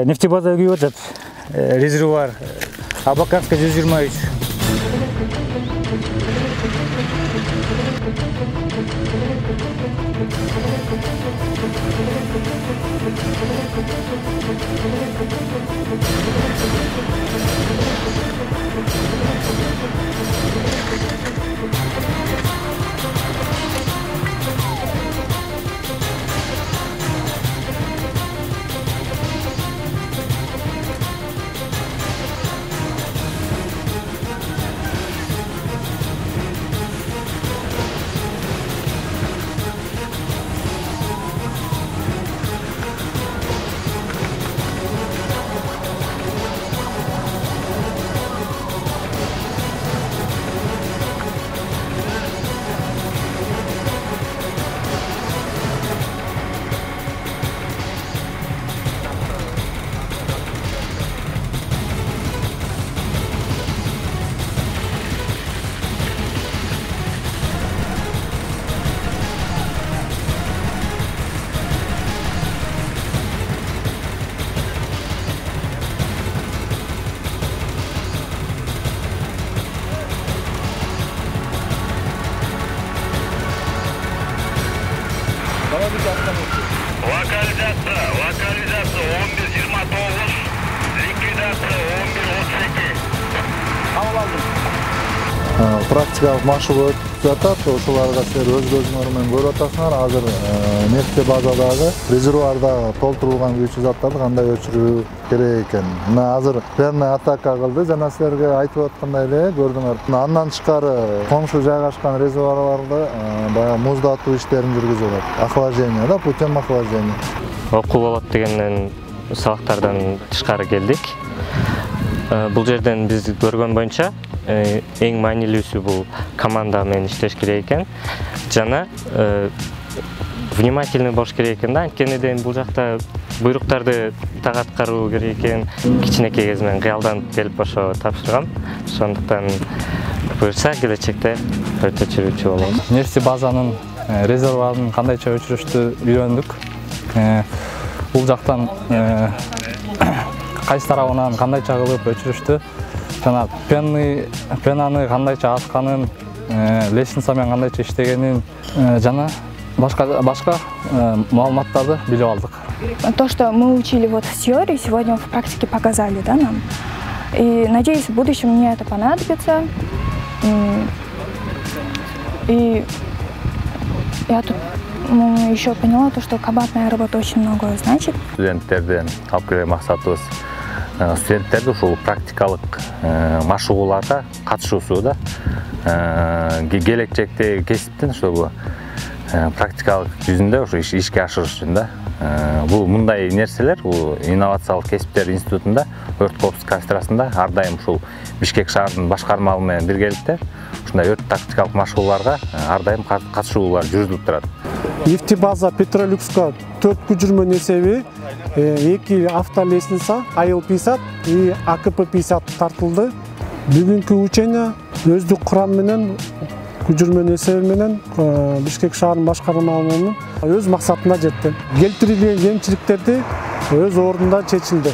Нефтебаза күйіп жатат. Резервуар Абаканская 123. Lokalizatsiya 11:29, likvidatsiya 11:32. Kabul aldım. Praktikалық машык өтүп жатат. Ошоларга силер өз көзүңөр менен көрүп атасыңар. Азыр нефть базадагы резервуарда толтурулган күйүүчү заттарды кандай өчүрүү керек экен. Мына азыр прямой атака кылды. Жана силерге айтып аткандай эле көрдүңөр. Андан тышкары коңшу жайгашкан резервуарларда баягы муздатуу иштерин жүргүзүп атат. Охлаждение да, путем охлаждения. Окуу болот дегенден сабактардан тышкары келдик. Бул жерден биз көргөн боюнча эң маанилүүсү бул команда менен иштеш керек экен. Жана внимательный болуш керек экен да. Анткени бул жакта буйруктарды так аткаруу керек экен. Кичинекей кезинен кыялданып келип ошо тапшыргам. Ошондуктан буюрса келечекте өтөчүрүүчү болобуз. Нефть базанын резервуарын кандайча өчүрүштү үйрөндүк. Бул жактан кайсы тарабынан кандайча кылып өчүрүштү, жана пенаны кандайча асканын, лестница менен кандайча иштегенин жана башка маалыматтарды билип алдык. То, что мы учили вот в теории, сегодня в практике показали, да, нам. И надеюсь, в будущем мне это понадобится. И я тут еще поняла то, что командная работа очень многое значит. Студенттерден алып келген максатыбыз студенттерди ушул практикалык машыгууларга катышуусу да. Келечектеги кесиптин ошол практикалык жүзүндө ошо ишке ашырыш үчүн да. Бул мындай нерселер, бул инновациялык кесиптер институтунда, өрт коопсуздук кафедрасында ар дайым ушул Бишкек шаарынын башкармалыгы менен биргеликте ушундай өрт тактикалык машыгууларга ар дайым катышуулар жүргүзүлүп турат. Нефтебаза Петролюкска 4 көчүрмө несеби, 2 автолестница, АЛ-50 и АКП-50 тартылды. Бүгүнкү учение өздүк курам менен, көчүрмө несеби менен Бишкек шаарынын башкармалыгынын өз максатына жетти. Келтирилген кемчиликтерди өз ордунда чечилди.